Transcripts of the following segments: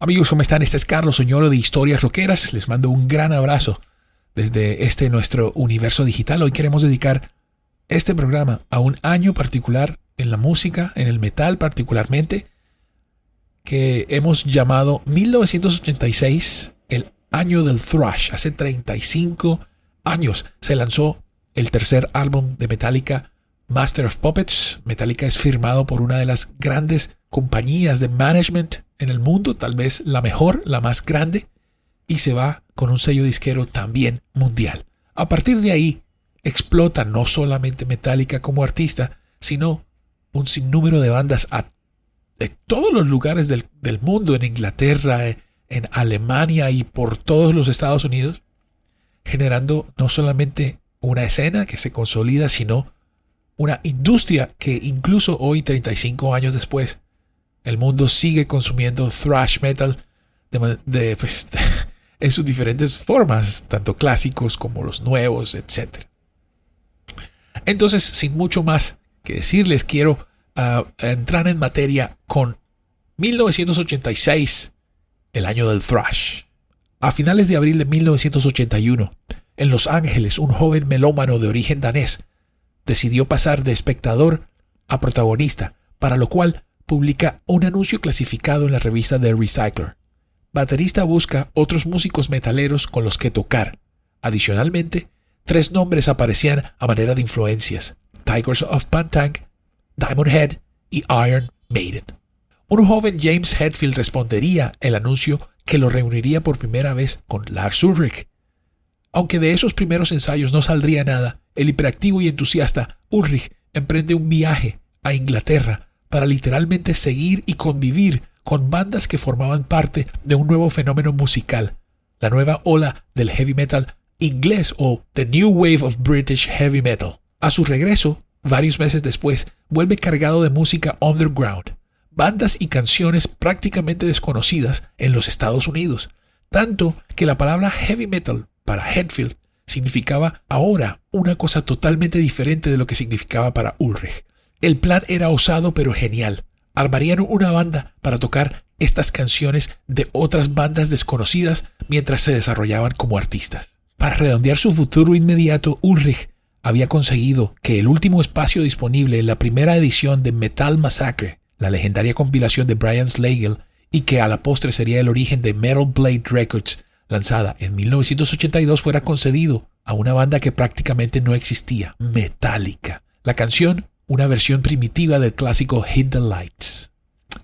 Amigos, ¿cómo están? Este es Carlos Oñoro de Historias Rockeras. Les mando un gran abrazo desde nuestro universo digital. Hoy queremos dedicar este programa a un año particular en la música, en el metal particularmente, que hemos llamado 1986, el año del thrash. Hace 35 años se lanzó el tercer álbum de Metallica, Master of Puppets. Metallica es firmado por una de las grandes compañías de management en el mundo, tal vez la mejor, la más grande, y se va con un sello disquero también mundial. A partir de ahí explota no solamente Metallica como artista, sino un sinnúmero de bandas de todos los lugares del mundo, en Inglaterra, en Alemania y por todos los Estados Unidos, generando no solamente una escena que se consolida, sino una industria que incluso hoy, 35 años después, el mundo sigue consumiendo thrash metal en sus diferentes formas, tanto clásicos como los nuevos, etc. Entonces, sin mucho más que decirles, quiero entrar en materia con 1986, el año del thrash. A finales de abril de 1981, en Los Ángeles, un joven melómano de origen danés decidió pasar de espectador a protagonista, para lo cual publica un anuncio clasificado en la revista The Recycler. Baterista busca otros músicos metaleros con los que tocar. Adicionalmente, 3 nombres aparecían a manera de influencias: Tigers of Pantang, Diamond Head y Iron Maiden. Un joven James Hetfield respondería el anuncio que lo reuniría por primera vez con Lars Ulrich. Aunque de esos primeros ensayos no saldría nada, el hiperactivo y entusiasta Ulrich emprende un viaje a Inglaterra para literalmente seguir y convivir con bandas que formaban parte de un nuevo fenómeno musical, la nueva ola del heavy metal inglés o The New Wave of British Heavy Metal. A su regreso, varios meses después, vuelve cargado de música underground, bandas y canciones prácticamente desconocidas en los Estados Unidos, tanto que la palabra heavy metal para Hetfield significaba ahora una cosa totalmente diferente de lo que significaba para Ulrich. El plan era osado pero genial. Armarían una banda para tocar estas canciones de otras bandas desconocidas mientras se desarrollaban como artistas. Para redondear su futuro inmediato, Ulrich había conseguido que el último espacio disponible en la primera edición de Metal Massacre, la legendaria compilación de Brian Slagel, y que a la postre sería el origen de Metal Blade Records, lanzada en 1982, fuera concedido a una banda que prácticamente no existía, Metallica. La canción, una versión primitiva del clásico Hit the Lights.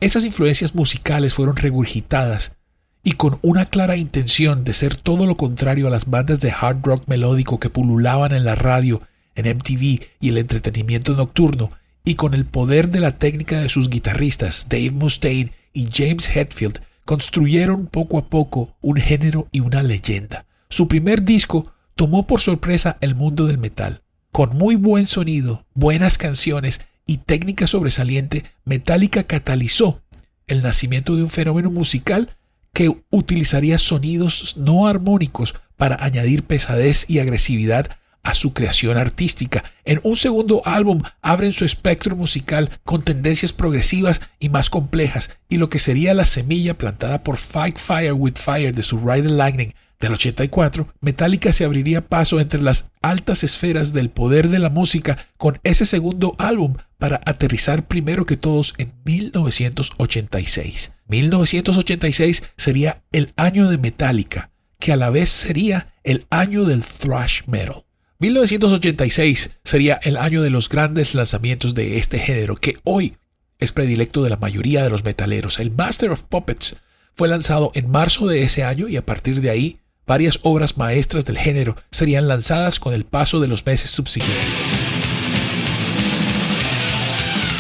Esas influencias musicales fueron regurgitadas y con una clara intención de ser todo lo contrario a las bandas de hard rock melódico que pululaban en la radio, en MTV y el entretenimiento nocturno, y con el poder de la técnica de sus guitarristas Dave Mustaine y James Hetfield, construyeron poco a poco un género y una leyenda. Su primer disco tomó por sorpresa el mundo del metal. Con muy buen sonido, buenas canciones y técnica sobresaliente, Metallica catalizó el nacimiento de un fenómeno musical que utilizaría sonidos no armónicos para añadir pesadez y agresividad a su creación artística. En un segundo álbum abren su espectro musical con tendencias progresivas y más complejas, y lo que sería la semilla plantada por Fight Fire with Fire de su Ride the Lightning del 84, Metallica se abriría paso entre las altas esferas del poder de la música con ese segundo álbum para aterrizar primero que todos en 1986. 1986 sería el año de Metallica, que a la vez sería el año del thrash metal. 1986 sería el año de los grandes lanzamientos de este género, que hoy es predilecto de la mayoría de los metaleros. El Master of Puppets fue lanzado en marzo de ese año y a partir de ahí varias obras maestras del género serían lanzadas con el paso de los meses subsiguientes.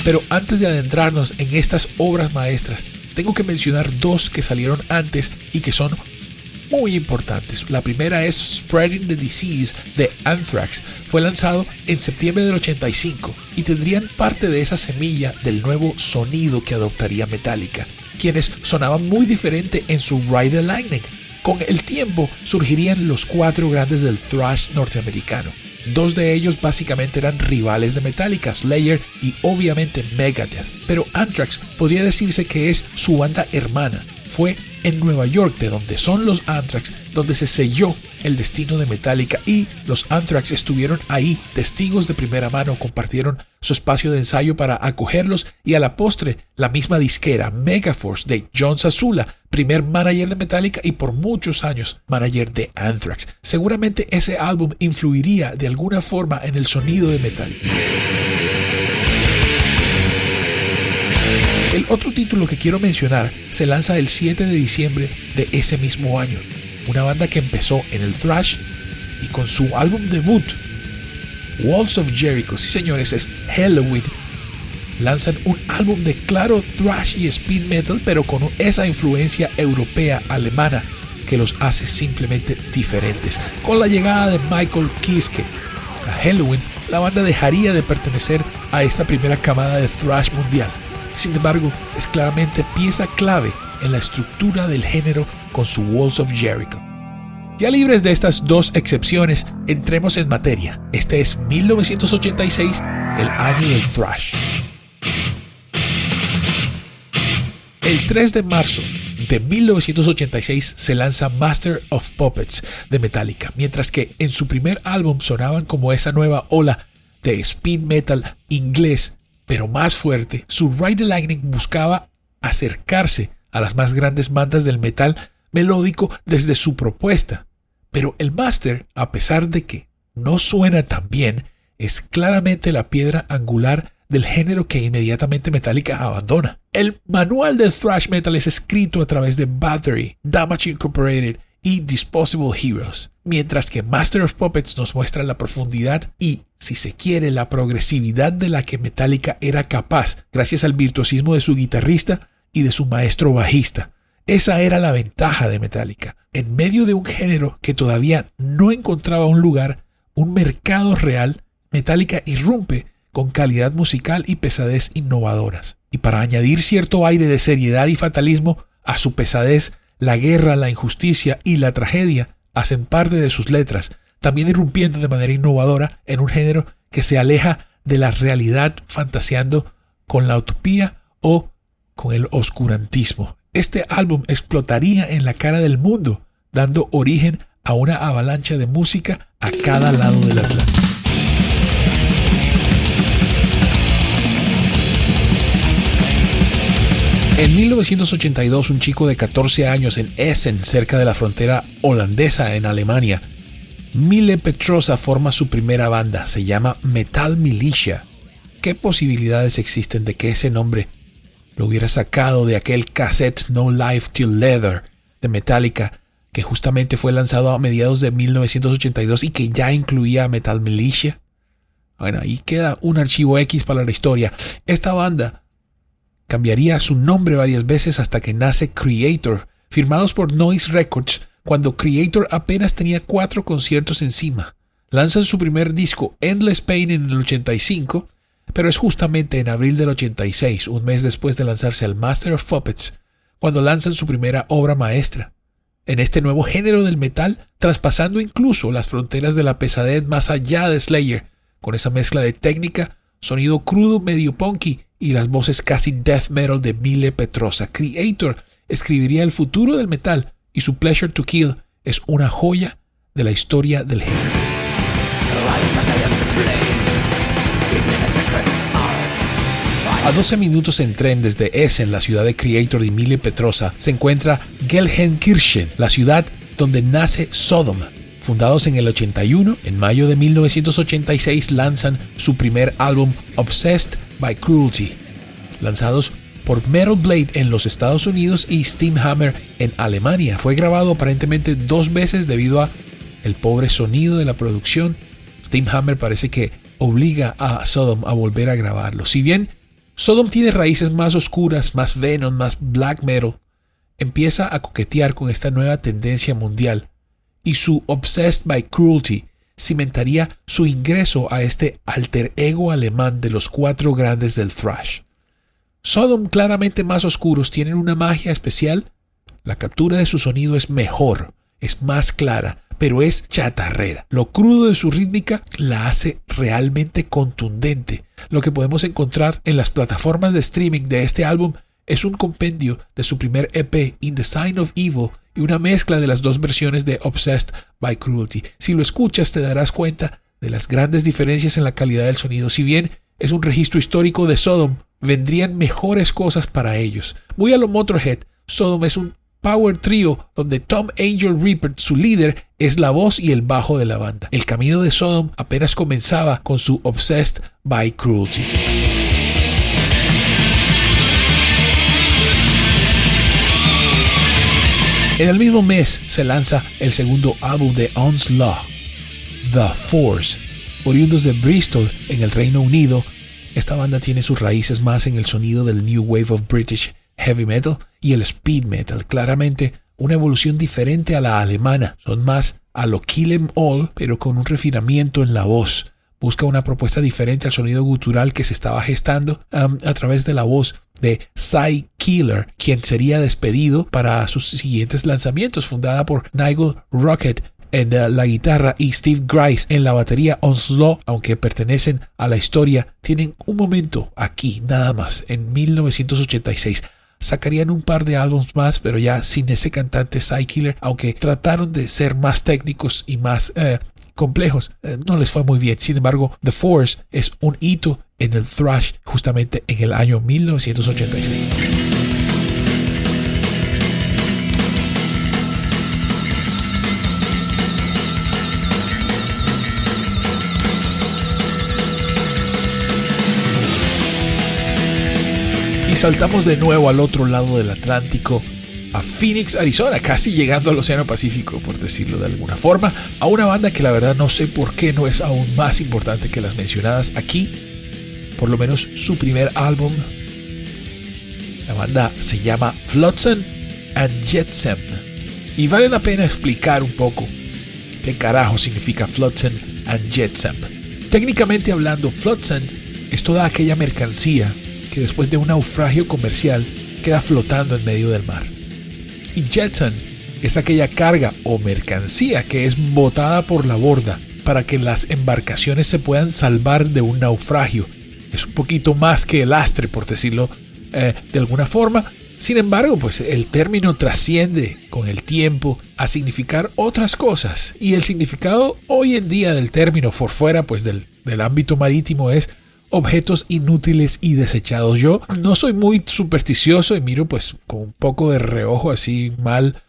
Pero antes de adentrarnos en estas obras maestras, tengo que mencionar 2 que salieron antes y que son muy importantes. La primera es Spreading the Disease de Anthrax. Fue lanzado en septiembre del 85 y tendrían parte de esa semilla del nuevo sonido que adoptaría Metallica, quienes sonaban muy diferente en su Ride the Lightning. Con el tiempo surgirían los 4 grandes del thrash norteamericano. 2 de ellos básicamente eran rivales de Metallica, Slayer y obviamente Megadeth. Pero Anthrax podría decirse que es su banda hermana. fue en Nueva York, de donde son los Anthrax, donde se selló el destino de Metallica, y los Anthrax estuvieron ahí, testigos de primera mano, compartieron su espacio de ensayo para acogerlos, y a la postre la misma disquera Megaforce de John Zazula, primer manager de Metallica y por muchos años manager de Anthrax. Seguramente ese álbum influiría de alguna forma en el sonido de Metallica. El otro título que quiero mencionar se lanza el 7 de diciembre de ese mismo año. Una banda que empezó en el thrash y con su álbum debut, Walls of Jericho, sí señores, es Halloween, lanzan un álbum de claro thrash y speed metal, pero con esa influencia europea, alemana, que los hace simplemente diferentes. Con la llegada de Michael Kiske a Halloween, la banda dejaría de pertenecer a esta primera camada de thrash mundial. Sin embargo, es claramente pieza clave en la estructura del género con su Walls of Jericho. Ya libres de estas dos excepciones, entremos en materia. Este es 1986, el año del thrash. El 3 de marzo de 1986 se lanza Master of Puppets de Metallica, mientras que en su primer álbum sonaban como esa nueva ola de speed metal inglés, pero más fuerte. Su Ride the Lightning buscaba acercarse a las más grandes bandas del metal melódico desde su propuesta. Pero el Master, a pesar de que no suena tan bien, es claramente la piedra angular del género que inmediatamente Metallica abandona. El manual de thrash metal es escrito a través de Battery, Damage Incorporated y Disposable Heroes, mientras que Master of Puppets nos muestra la profundidad y, si se quiere, la progresividad de la que Metallica era capaz gracias al virtuosismo de su guitarrista y de su maestro bajista. Esa era la ventaja de Metallica. En medio de un género que todavía no encontraba un lugar, un mercado real, Metallica irrumpe con calidad musical y pesadez innovadoras. Y para añadir cierto aire de seriedad y fatalismo a su pesadez, la guerra, la injusticia y la tragedia hacen parte de sus letras, también irrumpiendo de manera innovadora en un género que se aleja de la realidad, fantaseando con la utopía o con el oscurantismo. Este álbum explotaría en la cara del mundo, dando origen a una avalancha de música a cada lado del Atlántico. En 1982, un chico de 14 años en Essen, cerca de la frontera holandesa en Alemania, Mille Petrosa forma su primera banda. Se llama Metal Militia. ¿Qué posibilidades existen de que ese nombre lo hubiera sacado de aquel cassette No Life Till Leather de Metallica, que justamente fue lanzado a mediados de 1982 y que ya incluía a Metal Militia? Bueno, ahí queda un archivo X para la historia. Esta banda cambiaría su nombre varias veces hasta que nace Creator, firmados por Noise Records, cuando Creator apenas tenía 4 conciertos encima. Lanzan su primer disco, Endless Pain, en el 85, pero es justamente en abril del 86, un mes después de lanzarse al Master of Puppets, cuando lanzan su primera obra maestra. En este nuevo género del metal, traspasando incluso las fronteras de la pesadez más allá de Slayer, con esa mezcla de técnica, sonido crudo medio punky y las voces casi death metal de Mille Petrosa. Creator escribiría el futuro del metal y su Pleasure to Kill es una joya de la historia del género. A 12 minutos en tren desde Essen, la ciudad de Creator y Mille Petrosa, se encuentra Gelsenkirchen, la ciudad donde nace Sodom. Fundados en el 81, en mayo de 1986 lanzan su primer álbum, Obsessed by Cruelty, lanzados por Metal Blade en los Estados Unidos y Steamhammer en Alemania. Fue grabado aparentemente 2 veces debido a el pobre sonido de la producción. Steamhammer parece que obliga a Sodom a volver a grabarlo. Si bien Sodom tiene raíces más oscuras, más venom, más black metal, empieza a coquetear con esta nueva tendencia mundial, y su Obsessed by Cruelty cimentaría su ingreso a este alter ego alemán de los 4 grandes del thrash. Sodom, claramente más oscuros, tienen una magia especial. La captura de su sonido es mejor, es más clara, pero es chatarrera. Lo crudo de su rítmica la hace realmente contundente. Lo que podemos encontrar en las plataformas de streaming de este álbum es un compendio de su primer EP, In the Sign of Evil, y una mezcla de las dos versiones de Obsessed by Cruelty. Si lo escuchas te darás cuenta de las grandes diferencias en la calidad del sonido. Si bien es un registro histórico de Sodom, vendrían mejores cosas para ellos. Muy a lo Motorhead, Sodom es un power trio donde Tom Angel Reaper, su líder, es la voz y el bajo de la banda. El camino de Sodom apenas comenzaba con su Obsessed by Cruelty. En el mismo mes se lanza el segundo álbum de Onslaught, The Force. Oriundos de Bristol, en el Reino Unido, esta banda tiene sus raíces más en el sonido del New Wave of British Heavy Metal y el Speed Metal. Claramente una evolución diferente a la alemana. Son más a lo Kill 'Em All, pero con un refinamiento en la voz. Busca una propuesta diferente al sonido gutural que se estaba gestando a través de la voz de Cy Keeler, quien sería despedido para sus siguientes lanzamientos. Fundada por Nigel Rockett en la guitarra y Steve Grice en la batería, Onslaught, aunque pertenecen a la historia, tienen un momento aquí nada más, en 1986. Sacarían un par de álbumes más, pero ya sin ese cantante Cy Keeler, aunque trataron de ser más técnicos y más complejos, no les fue muy bien. Sin embargo, The Force es un hito en el thrash justamente en el año 1986. Y saltamos de nuevo al otro lado del Atlántico, a Phoenix, Arizona, casi llegando al Océano Pacífico, por decirlo de alguna forma, a una banda que la verdad no sé por qué no es aún más importante que las mencionadas aquí. Por lo menos su primer álbum, la banda se llama Flotsam and Jetsam, y vale la pena explicar un poco qué carajo significa Flotsam and Jetsam. Técnicamente hablando, Flotsam es toda aquella mercancía que después de un naufragio comercial queda flotando en medio del mar. Y Jetsam es aquella carga o mercancía que es botada por la borda para que las embarcaciones se puedan salvar de un naufragio. Es un poquito más que el lastre, por decirlo de alguna forma. Sin embargo, pues el término trasciende con el tiempo a significar otras cosas. Y el significado hoy en día del término, por fuera pues del ámbito marítimo, es objetos inútiles y desechados. Yo no soy muy supersticioso y miro pues con un poco de reojo así mal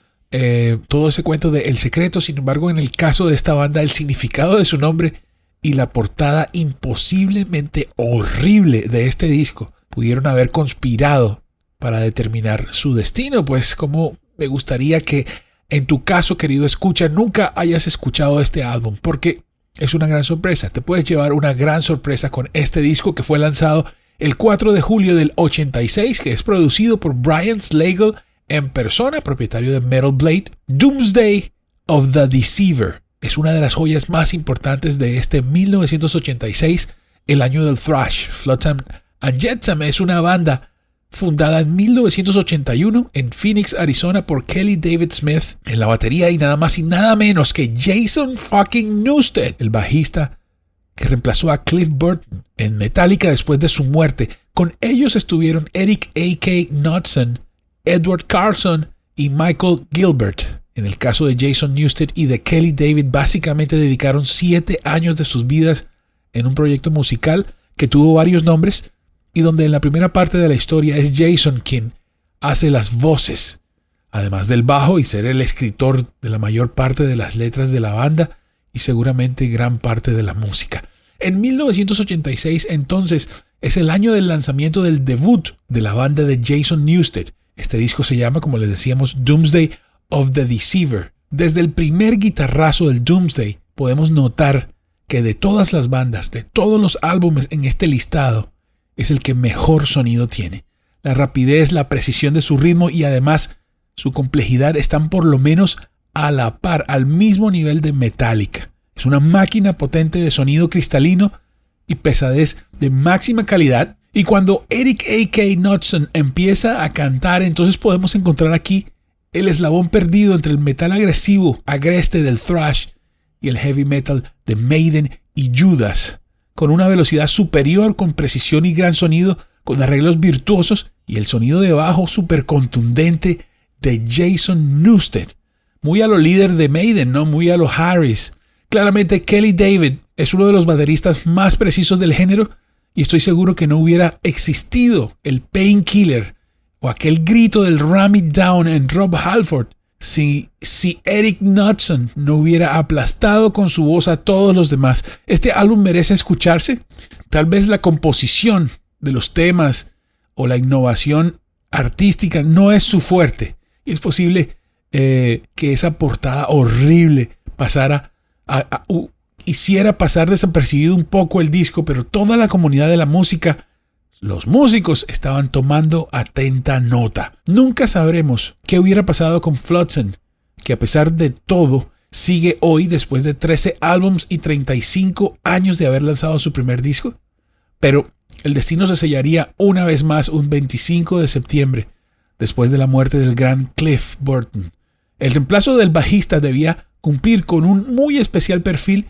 todo ese cuento de El Secreto. Sin embargo, en el caso de esta banda, el significado de su nombre y la portada imposiblemente horrible de este disco pudieron haber conspirado para determinar su destino. Pues como me gustaría que en tu caso, querido escucha, nunca hayas escuchado este álbum, porque es una gran sorpresa. Te puedes llevar una gran sorpresa con este disco que fue lanzado el 4 de julio del 86, que es producido por Brian Slagel en persona, propietario de Metal Blade. Doomsday of the Deceiver es una de las joyas más importantes de este 1986, el año del thrash. Flotsam and Jetsam es una banda fundada en 1981 en Phoenix, Arizona, por Kelly David Smith en la batería y nada más y nada menos que Jason fucking Newsted, el bajista que reemplazó a Cliff Burton en Metallica después de su muerte. Con ellos estuvieron Eric A.K. Knudsen, Edward Carlson y Michael Gilbert. En el caso de Jason Newsted y de Kelly David, básicamente dedicaron 7 años de sus vidas en un proyecto musical que tuvo varios nombres, y donde en la primera parte de la historia es Jason quien hace las voces, además del bajo, y ser el escritor de la mayor parte de las letras de la banda y seguramente gran parte de la música. En 1986 entonces es el año del lanzamiento del debut de la banda de Jason Newsted. Este disco se llama, como les decíamos, Doomsday of the Deceiver. Desde el primer guitarrazo del Doomsday podemos notar que de todas las bandas, de todos los álbumes en este listado, es el que mejor sonido tiene. La rapidez, la precisión de su ritmo y además su complejidad están por lo menos a la par, al mismo nivel de Metallica. Es una máquina potente de sonido cristalino y pesadez de máxima calidad. Y cuando Eric A.K. Knudsen empieza a cantar, entonces podemos encontrar aquí el eslabón perdido entre el metal agresivo, agreste del thrash y el heavy metal de Maiden y Judas. Con una velocidad superior, con precisión y gran sonido, con arreglos virtuosos y el sonido de bajo súper contundente de Jason Newsted. Muy a lo líder de Maiden, ¿no? Muy a lo Harris. Claramente Kelly David es uno de los bateristas más precisos del género y estoy seguro que no hubiera existido el Painkiller o aquel grito del Ram It Down en Rob Halford si Eric Knudsen no hubiera aplastado con su voz a todos los demás. Este álbum merece escucharse. Tal vez la composición de los temas o la innovación artística no es su fuerte y es posible que esa portada horrible hiciera pasar desapercibido un poco el disco, pero toda la comunidad de la música, los músicos, estaban tomando atenta nota. Nunca sabremos qué hubiera pasado con Flotsam, que a pesar de todo sigue hoy después de 13 álbums y 35 años de haber lanzado su primer disco, pero el destino se sellaría una vez más un 25 de septiembre, después de la muerte del gran Cliff Burton. El reemplazo del bajista debía cumplir con un muy especial perfil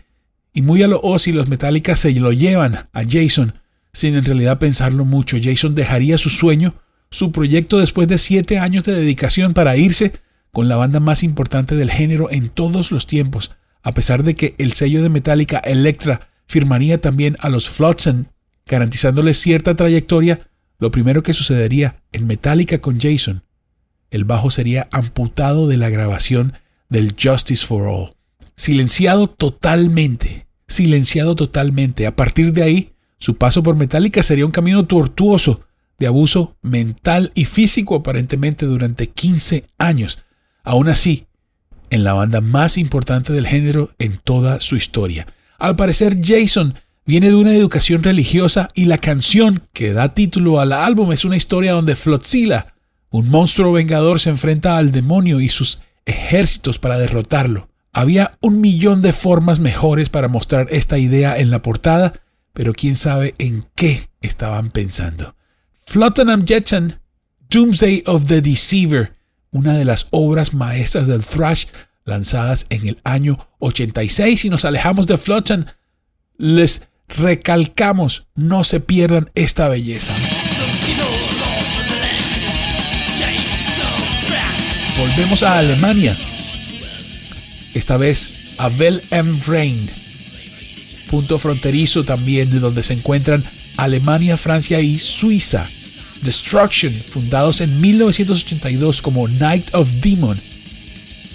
y muy a lo Ozzy los Metallica se lo llevan a Jason sin en realidad pensarlo mucho. Jason dejaría su sueño, su proyecto después de 7 años de dedicación para irse con la banda más importante del género en todos los tiempos, a pesar de que el sello de Metallica, Elektra, firmaría también a los Flotsam, garantizándoles cierta trayectoria. Lo primero que sucedería en Metallica con Jason, el bajo sería amputado de la grabación del Justice for All. Silenciado totalmente. A partir de ahí, su paso por Metallica sería un camino tortuoso de abuso mental y físico aparentemente durante 15 años. Aún así, en la banda más importante del género en toda su historia. Al parecer, Jason viene de una educación religiosa y la canción que da título al álbum es una historia donde Flotzilla, un monstruo vengador, se enfrenta al demonio y sus ejércitos para derrotarlo. Había 1.000.000 de formas mejores para mostrar esta idea en la portada, pero quién sabe en qué estaban pensando. Flotsam and Jetsam, Doomsday of the Deceiver, una de las obras maestras del thrash lanzadas en el año 86. Si nos alejamos de Flotsam, les recalcamos, no se pierdan esta belleza. Volvemos a Alemania, esta vez a Well am Rhein, punto fronterizo también de donde se encuentran Alemania, Francia y Suiza. Destruction, fundados en 1982 como Night of Demon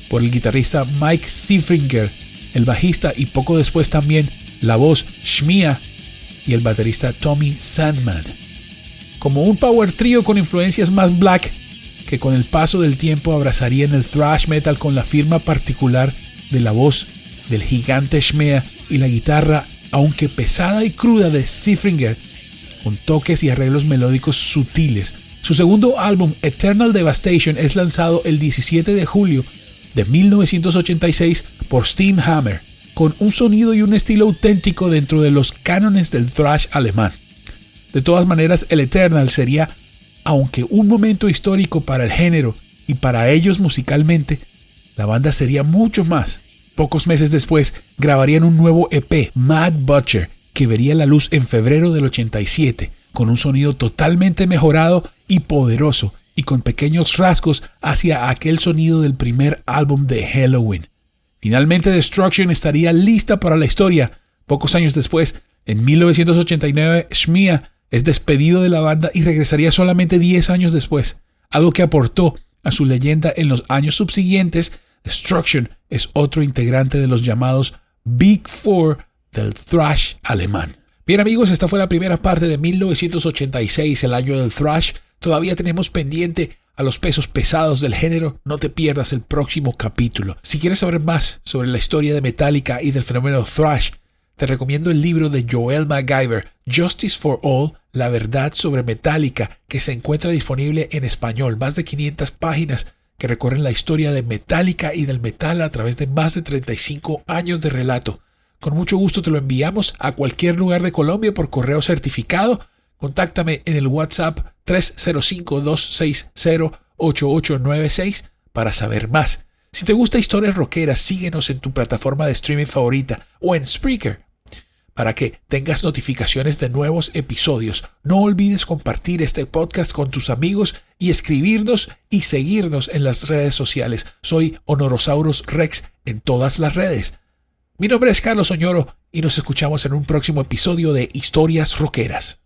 por el guitarrista Mike Siefringer, el bajista y poco después también la voz Shmia y el baterista Tommy Sandman. Como un power trio con influencias más black que con el paso del tiempo abrazarían el thrash metal con la firma particular de la voz del gigante Shmea y la guitarra, aunque pesada y cruda, de Siefringer, con toques y arreglos melódicos sutiles. Su segundo álbum, Eternal Devastation, es lanzado el 17 de julio de 1986 por Steamhammer, con un sonido y un estilo auténtico dentro de los cánones del thrash alemán. De todas maneras, el Eternal sería, aunque un momento histórico para el género y para ellos musicalmente, la banda sería mucho más. Pocos meses después grabarían un nuevo EP, Mad Butcher, que vería la luz en febrero del 87, con un sonido totalmente mejorado y poderoso, y con pequeños rasgos hacia aquel sonido del primer álbum de Helloween. Finalmente Destruction estaría lista para la historia. Pocos años después, en 1989, Shmia es despedido de la banda y regresaría solamente 10 años después, algo que aportó a su leyenda en los años subsiguientes. Destruction es otro integrante de los llamados Big Four del thrash alemán. Bien amigos, esta fue la primera parte de 1986, el año del thrash. Todavía tenemos pendiente a los pesos pesados del género. No te pierdas el próximo capítulo. Si quieres saber más sobre la historia de Metallica y del fenómeno thrash, te recomiendo el libro de Joel MacGyver, Justice for All, la verdad sobre Metallica, que se encuentra disponible en español. Más de 500 páginas que recorren la historia de Metallica y del metal a través de más de 35 años de relato. Con mucho gusto te lo enviamos a cualquier lugar de Colombia por correo certificado. Contáctame en el WhatsApp 305-260-8896 para saber más. Si te gusta historias rockeras, síguenos en tu plataforma de streaming favorita o en Spreaker para que tengas notificaciones de nuevos episodios. No olvides compartir este podcast con tus amigos y escribirnos y seguirnos en las redes sociales. Soy Honorosaurus Rex en todas las redes. Mi nombre es Carlos Oñoro y nos escuchamos en un próximo episodio de Historias Rockeras.